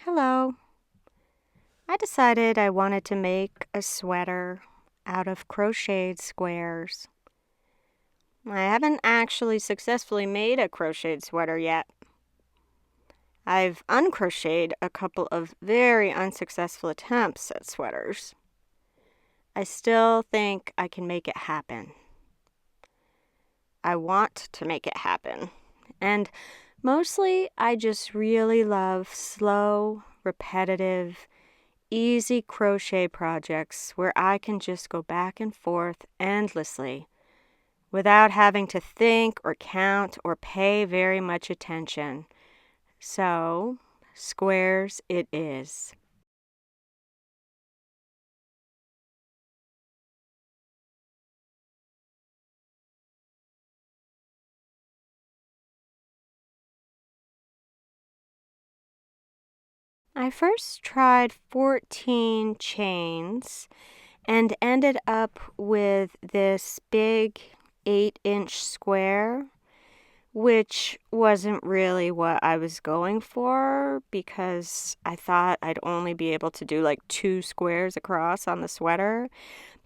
Hello. I decided I wanted to make a sweater out of crocheted squares. I haven't actually successfully made a crocheted sweater yet. I've uncrocheted a couple of very unsuccessful attempts at sweaters. I still think I can make it happen. I want to make it happen. And mostly I just really love slow, repetitive, easy crochet projects where I can just go back and forth endlessly without having to think or count or pay very much attention. So, squares it is. I first tried 14 chains and ended up with this big 8-inch square, which wasn't really what I was going for because I thought I'd only be able to do like 2 squares across on the sweater.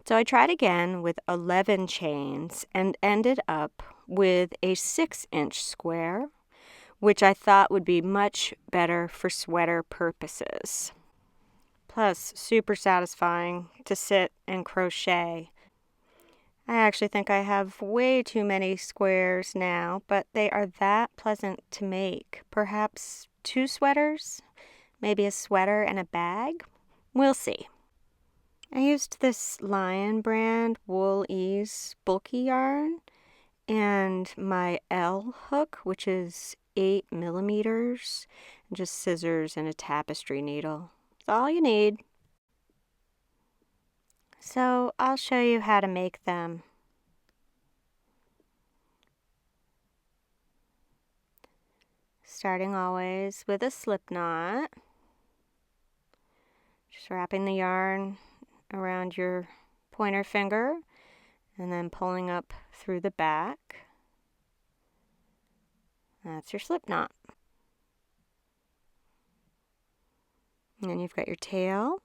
So I tried again with 11 chains and ended up with a 6-inch square, which I thought would be much better for sweater purposes. Plus, super satisfying to sit and crochet. I actually think I have way too many squares now, but they are that pleasant to make. Perhaps 2 sweaters? Maybe a sweater and a bag? We'll see. I used this Lion brand Wool Ease bulky yarn and my L hook, which is 8 millimeters, and just scissors and a tapestry needle. It's all you need. So I'll show you how to make them. Starting always with a slip knot. Just wrapping the yarn around your pointer finger and then pulling up through the back. That's your slip knot. And then you've got your tail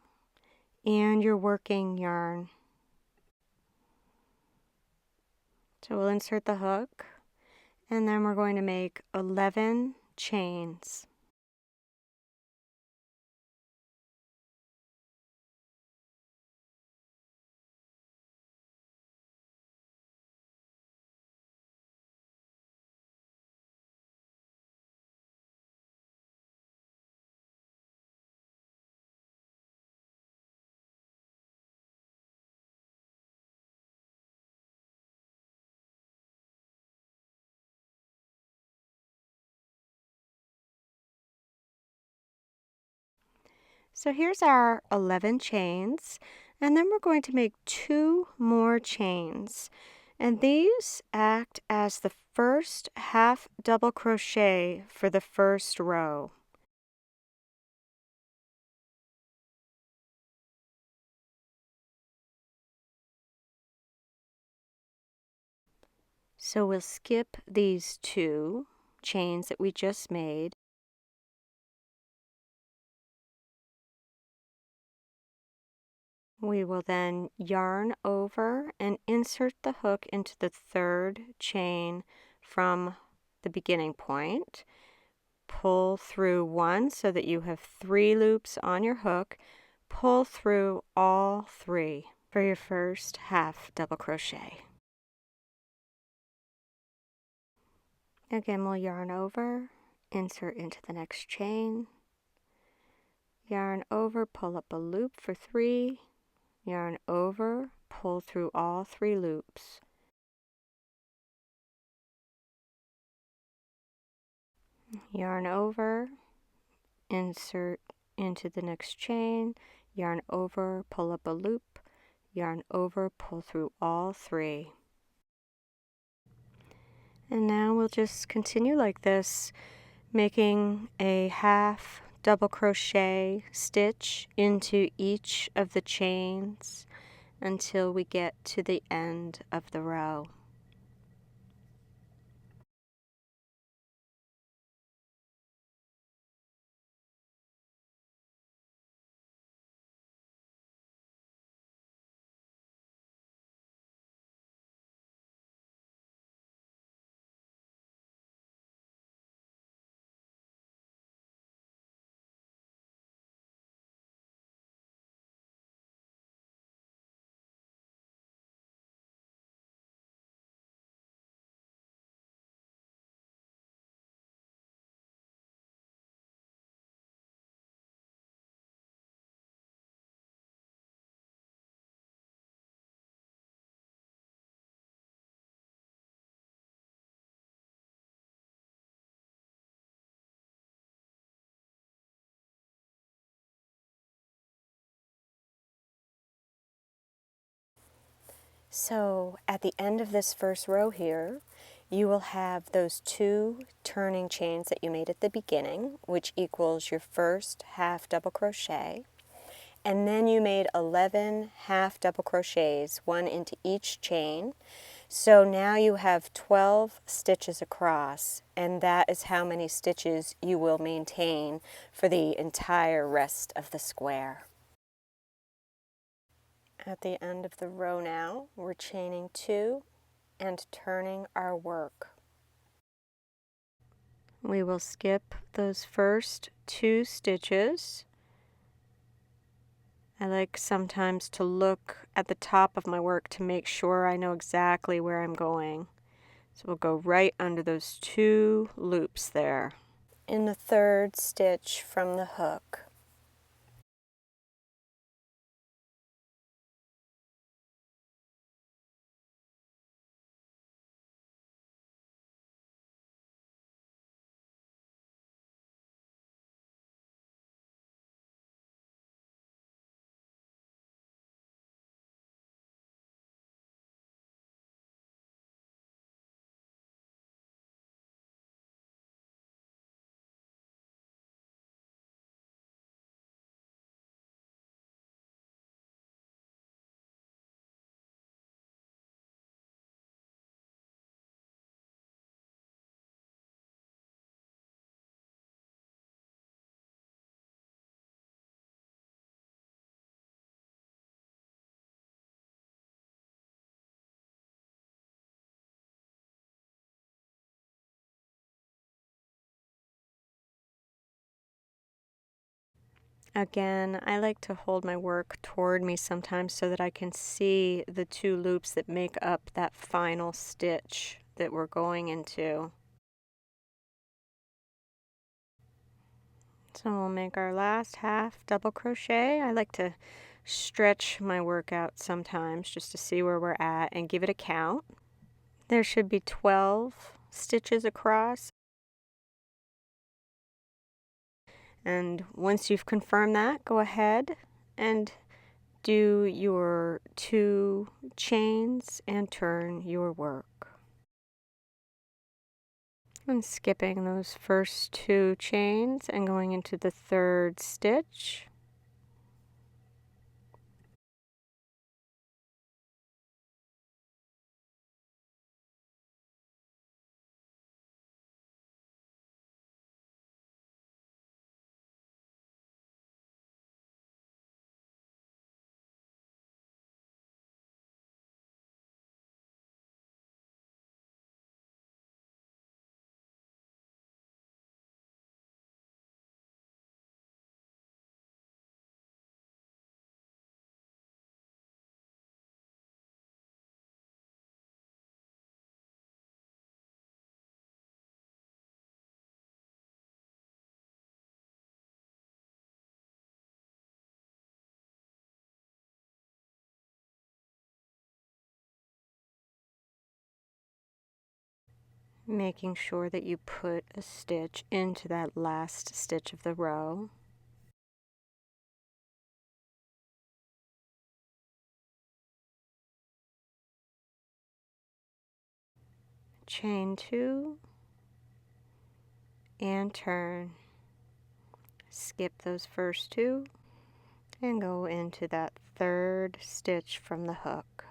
and your working yarn. So we'll insert the hook and then we're going to make 11 chains. So here's our 11 chains, and then we're going to make 2 more chains. And these act as the first half double crochet for the first row. So we'll skip these 2 chains that we just made. We will then yarn over and insert the hook into the 3rd chain from the beginning point. Pull through 1 so that you have 3 loops on your hook. Pull through all 3 for your first half double crochet. Again, we'll yarn over, insert into the next chain, yarn over, pull up a loop for 3, yarn over, pull through all 3 loops. Yarn over, insert into the next chain, yarn over, pull up a loop, yarn over, pull through all 3. And now we'll just continue like this, making a half double crochet stitch into each of the chains until we get to the end of the row. So at the end of this first row here, you will have those 2 turning chains that you made at the beginning, which equals your first half double crochet. And then you made 11 half double crochets, 1 into each chain. So now you have 12 stitches across, and that is how many stitches you will maintain for the entire rest of the square. At the end of the row now, we're chaining 2 and turning our work. We will skip those first 2 stitches. I like sometimes to look at the top of my work to make sure I know exactly where I'm going. So we'll go right under those 2 loops there. In the 3rd stitch from the hook. Again, I like to hold my work toward me sometimes so that I can see the 2 loops that make up that final stitch that we're going into. So we'll make our last half double crochet. I like to stretch my work out sometimes just to see where we're at and give it a count. There should be 12 stitches across. And once you've confirmed that, go ahead and do your 2 chains and turn your work. And skipping those first 2 chains and going into the 3rd stitch. Making sure that you put a stitch into that last stitch of the row. Chain 2 and turn. Skip those first 2 and go into that 3rd stitch from the hook.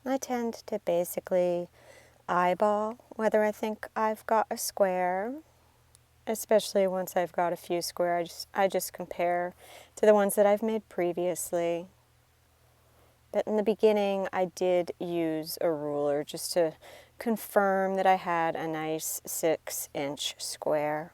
I tend to basically eyeball whether I think I've got a square, especially once I've got a few square. I just compare to the ones that I've made previously. But in the beginning, I did use a ruler just to confirm that I had a nice 6-inch square.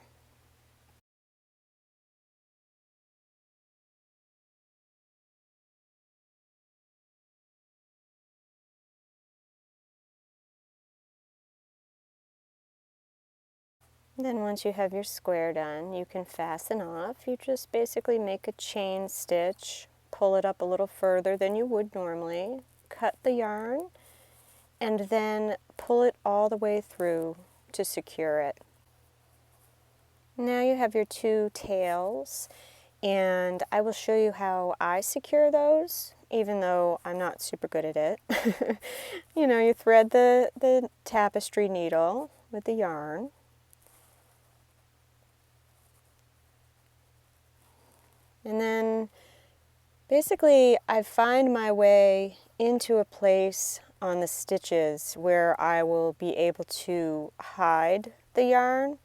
Then once you have your square done, you can fasten off. You just basically make a chain stitch, pull it up a little further than you would normally, cut the yarn, and then pull it all the way through to secure it. Now you have your 2 tails, and I will show you how I secure those, even though I'm not super good at it. You thread the tapestry needle with the yarn. And then basically I find my way into a place on the stitches where I will be able to hide the yarn.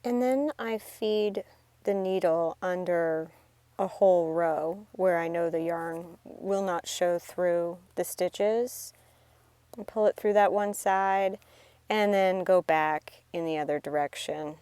And then I feed the needle under a whole row where I know the yarn will not show through the stitches. And pull it through that one side and then go back in the other direction.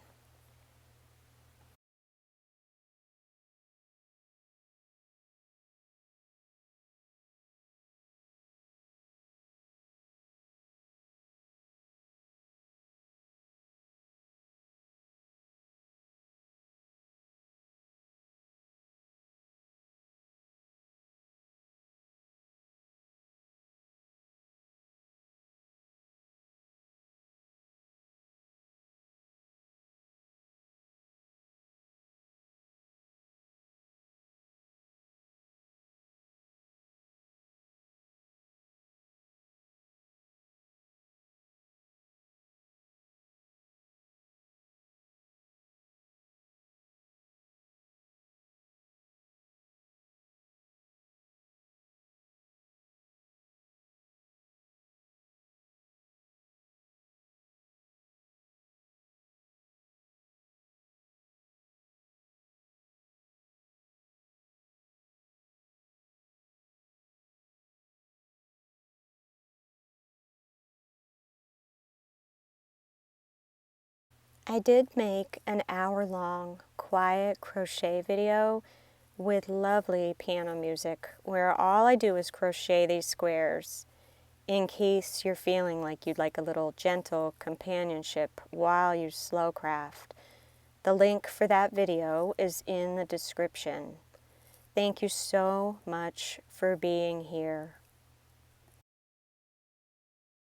I did make an hour-long quiet crochet video with lovely piano music where all I do is crochet these squares in case you're feeling like you'd like a little gentle companionship while you slow craft. The link for that video is in the description. Thank you so much for being here